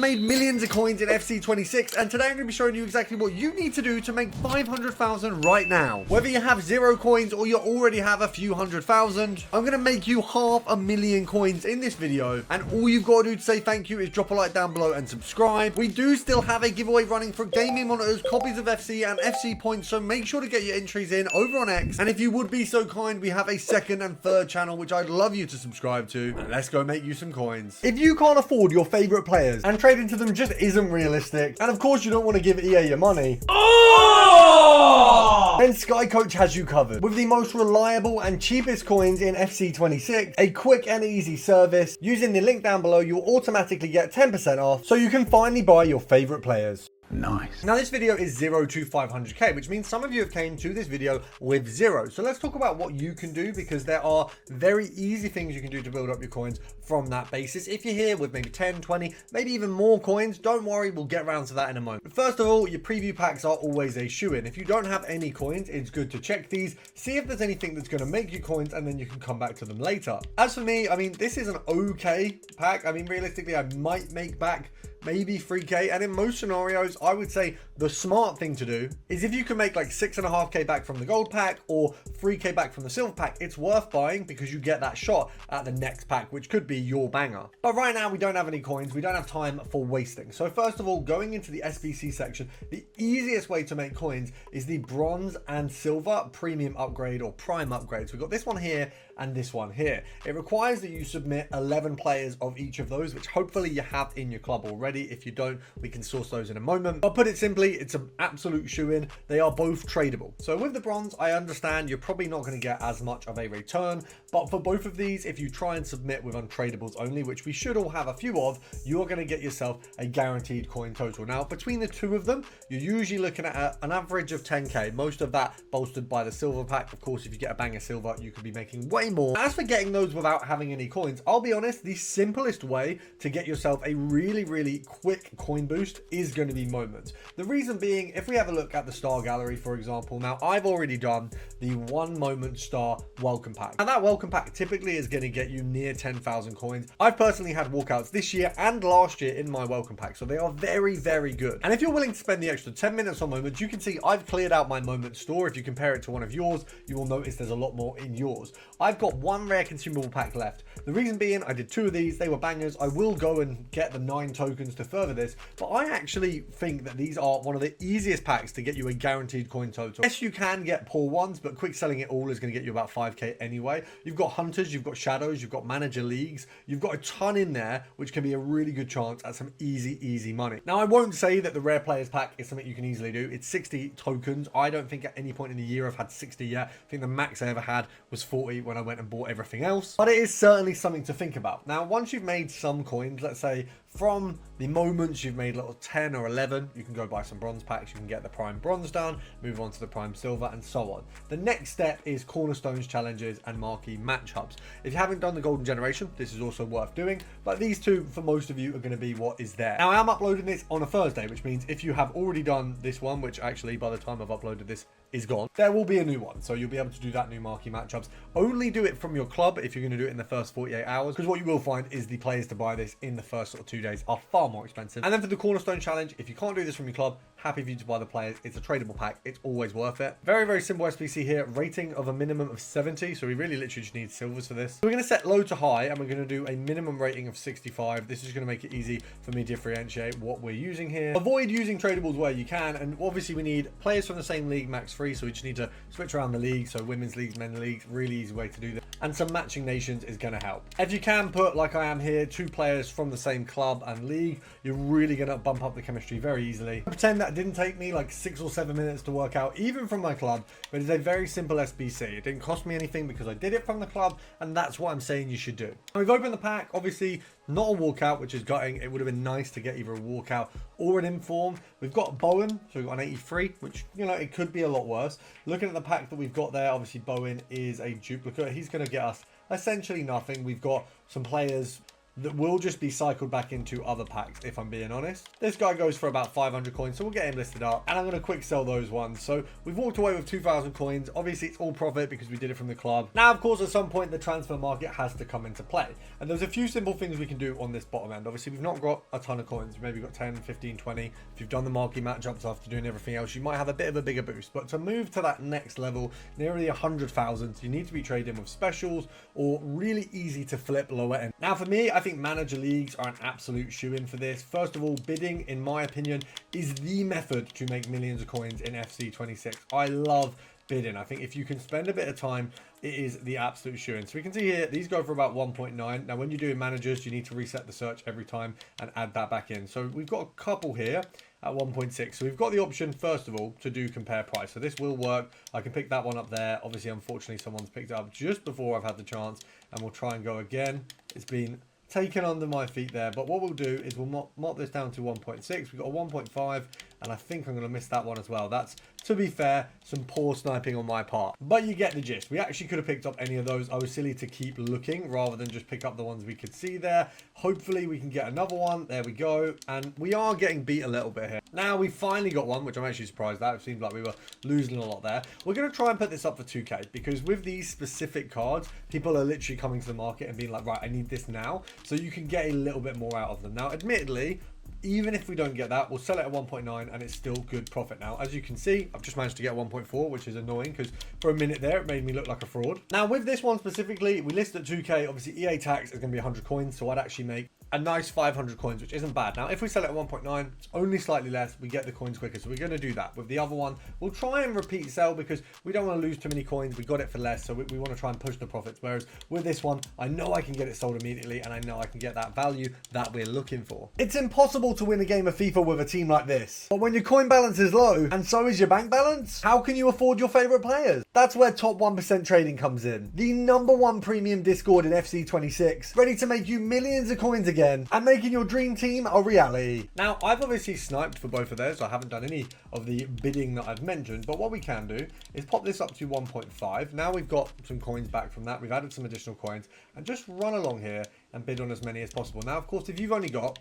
made millions of coins in FC26, and today I'm going to be showing you exactly what you need to do to make 500,000 right now. Whether you have 0 coins or you already have a few 100,000, I'm going to make you 500,000 coins in this video, and all you've got to do to say thank you is drop a like down below and subscribe. We do still have a giveaway running for gaming monitors, copies of FC and FC points, so make sure to get your entries in over on X. And if you would be so kind, we have a second and third channel which I'd love you to subscribe to, and let's go make you some coins. If you can't afford your favorite players and trading to them just isn't realistic, and of course you don't want to give EA your money, then Sky Coach has you covered with the most reliable and cheapest coins in FC26, a quick and easy service. Using the link down below, you'll automatically get 10% off, so you can finally buy your favorite players. Nice. Now this video is 0 to 500k, which means some of you have came to this video with 0. So let's talk about what you can do, because there are very easy things you can do to build up your coins from that basis. If you're here with maybe 10, 20, maybe even more coins, don't worry, we'll get around to that in a moment. But first of all, your preview packs are always a shoo-in. If you don't have any coins, it's good to check these, see if there's anything that's going to make you coins, and then you can come back to them later. As for me, I mean, this is an okay pack. I mean, realistically, I might make back maybe 3k, and in most scenarios I would say the smart thing to do is if you can make like 6.5k back from the gold pack or 3k back from the silver pack, it's worth buying because you get that shot at the next pack, which could be your banger. But right now we don't have any coins, we don't have time for wasting. So first of all, going into the SBC section, the easiest way to make coins is the bronze and silver premium upgrade or prime upgrade. So we've got this one here and this one here. It requires that you submit 11 players of each of those, which hopefully you have in your club already. If you don't, we can source those in a moment. But put it simply, it's an absolute shoe-in. They are both tradable. So with the bronze, I understand you're probably not going to get as much of a return, but for both of these, if you try and submit with untradables only, which we should all have a few of, you're going to get yourself a guaranteed coin total. Now, between the two of them, you're usually looking at an average of 10k, most of that bolstered by the silver pack. Of course, if you get a banger silver, you could be making way more. As for getting those without having any coins, I'll be honest, the simplest way to get yourself a really quick coin boost is going to be moments. The reason being, if we have a look at the star gallery, for example, now I've already done the 1 moment star welcome pack, and that welcome pack typically is going to get you near 10,000 coins. I've personally had walkouts this year and last year in my welcome pack, so they are very good. And if you're willing to spend the extra 10 minutes on moments, you can see I've cleared out my moment store. If you compare it to one of yours, you will notice there's a lot more in yours. I've got 1 rare consumable pack left. The reason being, I did 2 of these, they were bangers. I will go and get the 9 tokens to further this, but I actually think that these are one of the easiest packs to get you a guaranteed coin total. Yes, you can get poor ones, but quick selling it all is going to get you about 5k anyway. You've got hunters, you've got shadows, you've got manager leagues, you've got a ton in there, which can be a really good chance at some easy money. Now, I won't say that the rare players pack is something you can easily do. It's 60 tokens. I don't think at any point in the year I've had 60 yet. I think the max I ever had was 40 when I went and bought everything else, but it is certainly something to think about. Now, once you've made some coins, let's say from the moments you've made little 10 or 11, you can go buy some bronze packs, you can get the prime bronze down, move on to the prime silver, and so on. The next step is Cornerstones challenges and marquee match hubs. If you haven't done the golden generation, this is also worth doing, but these two for most of you are going to be what is there. Now, I am uploading this on a Thursday, which means if you have already done this one, which actually by the time I've uploaded this is gone, there will be a new one, so you'll be able to do that new marquee matchups. Only do it from your club if you're going to do it in the first 48 hours, because what you will find is the players to buy this in the first sort of 2 days are far more expensive. And then for the Cornerstone challenge, if you can't do this from your club, happy for you to buy the players. It's a tradable pack, it's always worth it. Very simple SBC here, rating of a minimum of 70, so we really literally just need silvers for this. So we're going to set low to high, and we're going to do a minimum rating of 65. This is going to make it easy for me to differentiate what we're using here. Avoid using tradables where you can, and obviously we need players from the same league max 3, so we just need to switch around the league. So women's leagues, men's leagues, really easy way to do this, and some matching nations is going to help. If you can put, like I am here, 2 players from the same club and league, you're really going to bump up the chemistry very easily. I pretend that didn't take me like 6 or 7 minutes to work out, even from my club, but it's a very simple SBC. It didn't cost me anything because I did it from the club, and that's what I'm saying you should do. And we've opened the pack, obviously not a walkout, which is gutting. It would have been nice to get either a walkout or an inform. We've got Bowen, so we've got an 83, which, you know, it could be a lot worse. Looking at the pack that we've got there, obviously Bowen is a duplicate. He's going to get us essentially nothing. We've got some players that will just be cycled back into other packs, if I'm being honest. This guy goes for about 500 coins, so we'll get him listed up, and I'm going to quick sell those ones. So we've walked away with 2,000 coins. Obviously, it's all profit because we did it from the club. Now, of course, at some point, the transfer market has to come into play, and there's a few simple things we can do on this bottom end. Obviously, we've not got a ton of coins. We've maybe got 10, 15, 20. If you've done the marquee matchups after doing everything else, you might have a bit of a bigger boost. But to move to that next level, nearly 100,000, you need to be trading with specials or really easy to flip lower end. Now, for me, I think manager leagues are an absolute shoe-in for this. First of all, bidding, in my opinion, is the method to make millions of coins in FC26. I love bidding. I think if you can spend a bit of time, it is the absolute shoe-in. So we can see here, these go for about 1.9. Now, when you're doing managers, you need to reset the search every time and add that back in. So we've got a couple here at 1.6. So we've got the option, first of all, to do compare price. So this will work. I can pick that one up there. Obviously, unfortunately, someone's picked it up just before I've had the chance, and we'll try and go again. It's been taken under my feet there, but what we'll do is we'll mop this down to 1.6. We've got a 1.5, and I think I'm going to miss that one as well. That's, to be fair, some poor sniping on my part, but you get the gist. We actually could have picked up any of those. I was silly to keep looking rather than just pick up the ones we could see there. Hopefully we can get another one. There we go, and we are getting beat a little bit here. Now we finally got one, which I'm actually surprised at. It seemed like we were losing a lot there. We're going to try and put this up for 2k, because with these specific cards, people are literally coming to the market and being like, right, I need this now, so you can get a little bit more out of them. Now, admittedly, even if we don't get that, we'll sell it at 1.9 and it's still good profit. Now, as you can see, I've just managed to get 1.4, which is annoying because for a minute there, it made me look like a fraud. Now, with this one specifically, we list at 2k. Obviously, EA tax is going to be 100 coins, so I'd actually make a nice 500 coins, which isn't bad. Now, if we sell it at 1.9, it's only slightly less. We get the coins quicker, so we're going to do that. With the other one, we'll try and repeat sell because we don't want to lose too many coins. We got it for less, so we want to try and push the profits. Whereas with this one, I know I can get it sold immediately, and I know I can get that value that we're looking for. It's impossible to win a game of FIFA with a team like this. But when your coin balance is low, and so is your bank balance, how can you afford your favorite players? That's where top 1% trading comes in. The #1 premium Discord in FC26, ready to make you millions of coins again, and making your dream team a reality. Now, I've obviously sniped for both of those. So I haven't done any of the bidding that I've mentioned, but what we can do is pop this up to 1.5. Now we've got some coins back from that. We've added some additional coins, and just run along here and bid on as many as possible. Now, of course, if you've only got,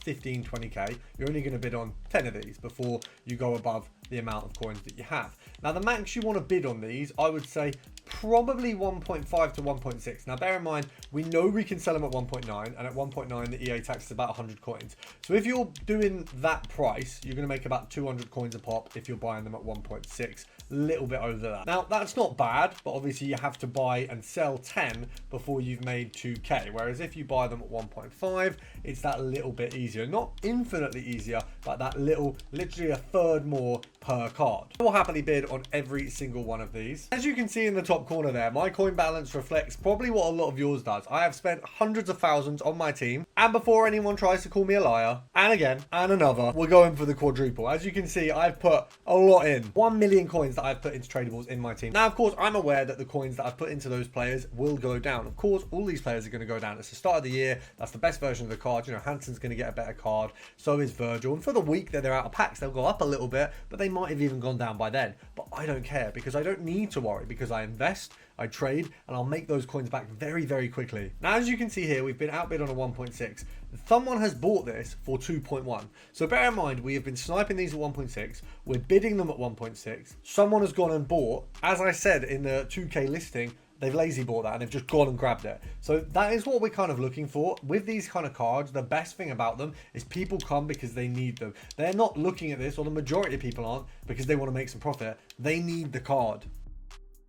15, 20k, you're only going to bid on 10 of these before you go above the amount of coins that you have. Now, the max you want to bid on these, I would say probably 1.5 to 1.6. Now, bear in mind, we know we can sell them at 1.9, and at 1.9, the EA tax is about 100 coins. So if you're doing that price, you're going to make about 200 coins a pop if you're buying them at 1.6, a little bit over that. Now, that's not bad, but obviously you have to buy and sell 10 before you've made 2k. Whereas if you buy them at 1.5, it's that little bit easier. Not infinitely easier, but that little, literally a third more per card. I will happily bid on every single one of these. As you can see in the top corner there, my coin balance reflects probably what a lot of yours does. I have spent hundreds of thousands on my team, and before anyone tries to call me a liar, and again, and another, we're going for the quadruple. As you can see, I've put a lot in. 1 million coins that I've put into tradables in my team. Now, of course, I'm aware that the coins that I've put into those players will go down. Of course, all these players are going to go down. It's the start of the year. That's the best version of the card. Hansen's going to get a better card. So is Virgil. And for the week that they're out of packs, they'll go up a little bit, but they might have even gone down by then. But I don't care because I don't need to worry because I invest, I trade, and I'll make those coins back very, very quickly. Now, as you can see here, we've been outbid on a 1.6. Someone has bought this for 2.1. So bear in mind, we have been sniping these at 1.6. We're bidding them at 1.6. Someone has gone and bought, as I said in the 2k listing, they've lazy bought that and they've just gone and grabbed it. So that is what we're kind of looking for. With these kind of cards, the best thing about them is people come because they need them. They're not looking at this, or the majority of people aren't, because they want to make some profit. They need the card.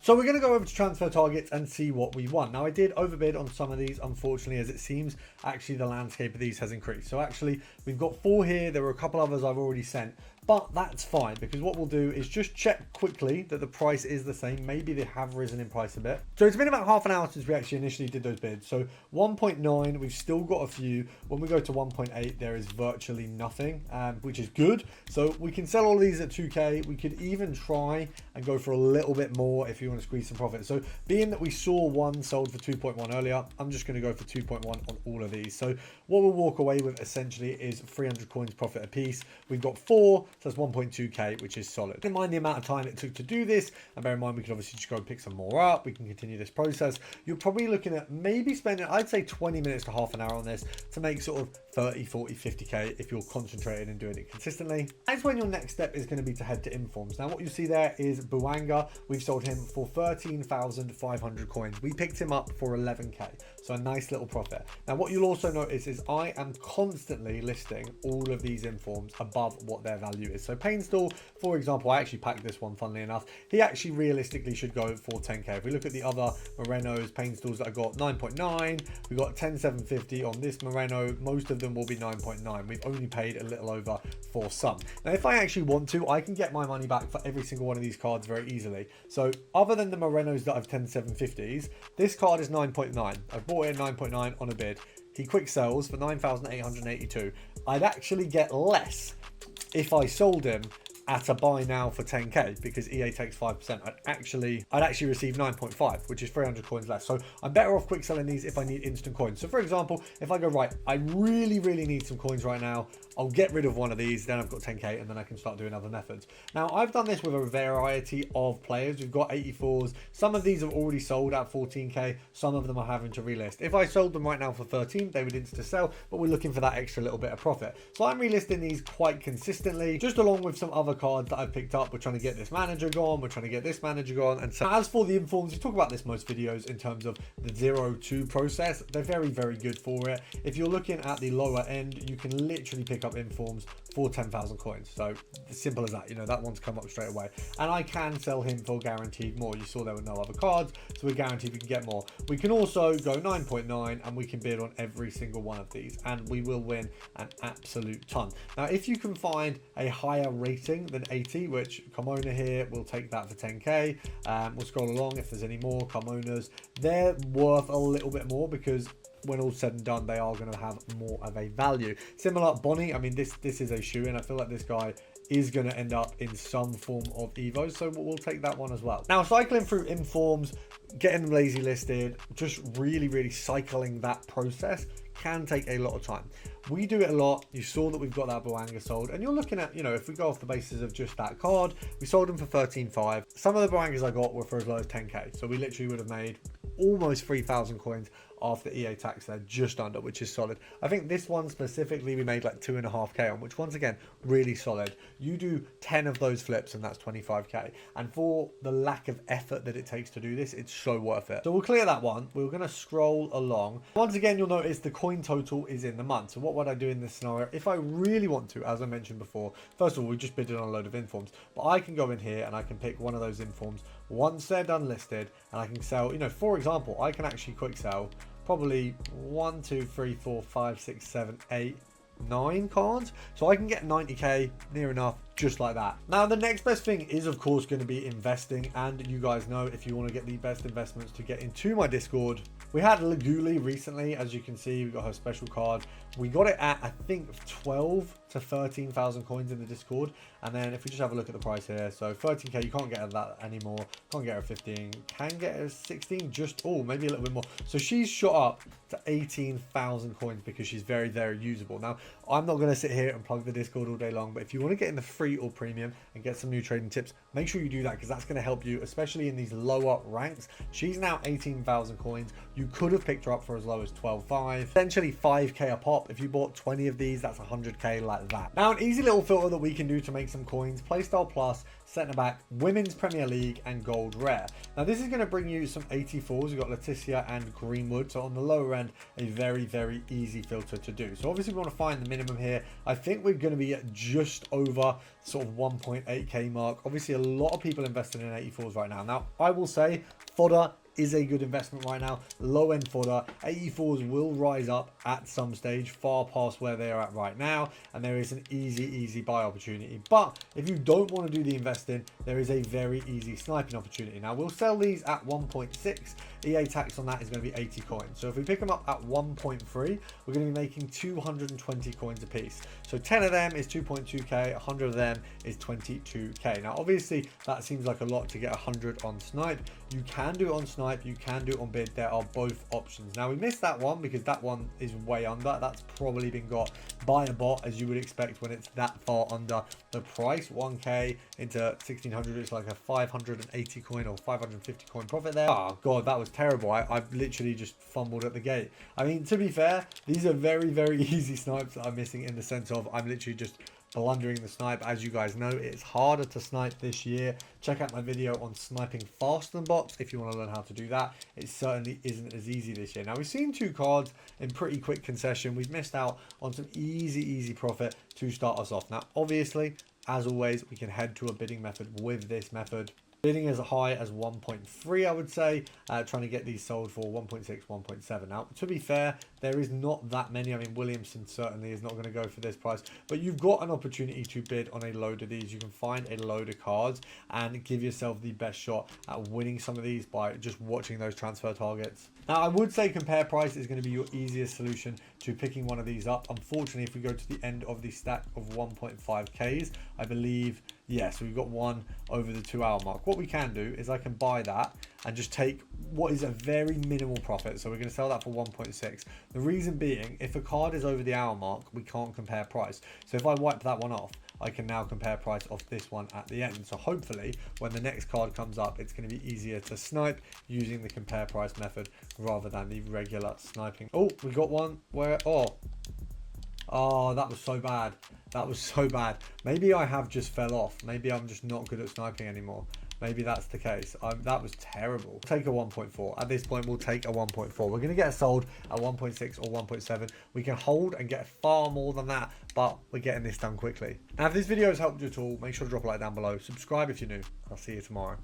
So we're going to go over to transfer targets and see what we want. Now, I did overbid on some of these, unfortunately, as it seems actually the landscape of these has increased. So actually, we've got 4 here. There were a couple others I've already sent. But that's fine, because what we'll do is just check quickly that the price is the same. Maybe they have risen in price a bit. So it's been about half an hour since we actually initially did those bids. So 1.9, we've still got a few. When we go to 1.8, there is virtually nothing, which is good. So we can sell all of these at 2k. We could even try and go for a little bit more if you want to squeeze some profit. So being that we saw one sold for 2.1 earlier, I'm just going to go for 2.1 on all of these. So what we'll walk away with essentially is 300 coins profit a piece. We've got 4 So that's 1.2k, which is solid. In mind the amount of time it took to do this, and bear in mind we could obviously just go and pick some more up. We can continue this process. You're probably looking at maybe spending, I'd say 20 minutes to half an hour on this to make sort of 30, 40, 50k if you're concentrated and doing it consistently. That's when your next step is going to be to head to informs. Now what you see there is Buanga. We've sold him for 13,500 coins. We picked him up for 11k, so a nice little profit. Now what you'll also notice is I am constantly listing all of these informs above what their value is. So Painstall, for example, I actually packed this one, funnily enough. He actually realistically should go for 10k. If we look at the other Morenos, Painstalls that I got, 9.9, we got 10,750 on this Moreno. Most of them will be 9.9. We've only paid a little over for some. Now if I actually want to, I can get my money back for every single one of these cards very easily. So other than the Morenos that I've 10,750s, this card is 9.9. I bought it at 9.9 on a bid. He quick sells for 9,882. I'd actually get less if I sold him at a buy now for 10k, because EA takes 5%. I'd actually receive 9.5, which is 300 coins less. So I'm better off quick selling these if I need instant coins. So for example, if I go, right, I really need some coins right now, I'll get rid of one of these, then I've got 10k, and then I can start doing other methods. Now I've done this with a variety of players. We've got 84s. Some of these are already sold at 14k. Some of them are having to relist. If I sold them right now for 13, they would insta sell, but we're looking for that extra little bit of profit. So I'm relisting these quite consistently, just along with some other cards that I picked up. We're trying to get this manager gone, we're trying to get this manager gone. And so as for the informs, we talk about this most videos in terms of the 0-2 process. They're very good for it. If you're looking at the lower end, you can literally pick up informs for 10,000 coins. So simple as that, you know, that one's come up straight away. And I can sell him for guaranteed more. You saw there were no other cards, so we're guaranteed we can get more. We can also go 9.9 and we can bid on every single one of these, and we will win an absolute ton. Now if you can find a higher rating than 80, which Carmona here, we'll take that for 10k. We'll scroll along if there's any more Carmonas. They're worth a little bit more because when all's said and done, they are going to have more of a value. Similar Bonnie, I mean, this is a shoe-in. I feel like this guy is going to end up in some form of Evo, so we'll take that one as well. Now, cycling through informs, getting them lazy listed, just really cycling that process can take a lot of time. We do it a lot. You saw that we've got that Boanga sold, and you're looking at, you know, if we go off the basis of just that card, we sold them for 13.5. Some of the Boangas I got were for as low as 10k, so we literally would have made almost 3,000 coins after EA tax there, just under, which is solid. I think this one specifically we made like 2.5k on, which once again, really solid. You do 10 of those flips and that's 25k. And for the lack of effort that it takes to do this, it's so worth it. So we'll clear that one. We're going to scroll along. Once again, you'll notice the coin total is in the month. So what would I do in this scenario? If I really want to, as I mentioned before, first of all, we just bid on a load of informs, but I can go in here and I can pick one of those informs once they're done listed, and I can sell, you know, for example, I can actually quick sell probably 1, 2, 3, 4, 5, 6, 7, 8, 9 cards, so I can get 90k near enough just like that. Now the next best thing is of course going to be investing, and you guys know, if you want to get the best investments to get into my Discord, we had Leguli recently. As you can see, we got her special card. We got it at I think 12 to 13,000 coins in the Discord, and then if we just have a look at the price here, so 13k, you can't get her that anymore, can't get her 15, can get her 16, just maybe a little bit more. So she's shot up to 18,000 coins because she's very usable. Now I'm not going to sit here and plug the Discord all day long, but if you want to get in the free or premium and get some new trading tips, make sure you do that, because that's going to help you, especially in these lower ranks. She's now 18,000 coins. You could have picked her up for as low as 12.5, essentially 5k a pop. If you bought 20 of these, that's 100k like that. Now an easy little filter that we can do to make some coins: Playstyle Plus, Centre Back, Women's Premier League, and Gold Rare. Now this is going to bring you some 84s. You've got Leticia and Greenwood, so on the lower end, a very easy filter to do. So obviously we want to find the minimum here. I think we're going to be at just over sort of 1.8k mark. Obviously a lot of people invested in 84s right now. Now I will say fodder is a good investment right now. Low end fodder, 84s will rise up at some stage far past where they are at right now, and there is an easy buy opportunity. But if you don't want to do the investing, there is a very easy sniping opportunity. Now we'll sell these at 1.6. EA tax on that is going to be 80 coins. So if we pick them up at 1.3, we're going to be making 220 coins a piece. So 10 of them is 2.2k, 100 of them is 22k. Now obviously that seems like a lot to get 100 on snipe. You can do it on snipe, you can do it on bid. There are both options. Now we missed that one because that one is way under. That's probably been got by a bot, as you would expect when it's that far under the price. 1k into 1600, it's like a 580 coin or 550 coin profit there. Oh god, that was terrible. I've literally just fumbled at the gate. I mean, to be fair, these are very, very easy snipes that I'm missing, in the sense of I'm literally just blundering the snipe. As you guys know, it's harder to snipe this year. Check out my video on sniping faster than bots if you want to learn how to do that. It certainly isn't as easy this year. Now we've seen 2 cards in pretty quick concession. We've missed out on some easy profit to start us off. Now obviously, as always, we can head to a bidding method with this method. Bidding as high as 1.3, I would say, trying to get these sold for 1.6, 1.7. Now, to be fair, there is not that many. I mean, Williamson certainly is not going to go for this price, but you've got an opportunity to bid on a load of these. You can find a load of cards and give yourself the best shot at winning some of these by just watching those transfer targets. Now, I would say compare price is going to be your easiest solution to picking one of these up. Unfortunately, if we go to the end of the stack of 1.5Ks, I believe, yes, we've got one over the 2-hour mark. What we can do is I can buy that and just take what is a very minimal profit. So we're going to sell that for 1.6. The reason being, if a card is over the hour mark, we can't compare price. So if I wipe that one off, I can now compare price off this one at the end. So hopefully when the next card comes up, it's going to be easier to snipe using the compare price method rather than the regular sniping. Oh, we got one where, oh, that was so bad. That was so bad. Maybe I have just fell off. Maybe I'm just not good at sniping anymore. Maybe that's the case. That was terrible. Take a 1.4. At this point, we'll take a 1.4. We're going to get sold at 1.6 or 1.7. We can hold and get far more than that, but we're getting this done quickly. Now, if this video has helped you at all, make sure to drop a like down below. Subscribe if you're new. I'll see you tomorrow.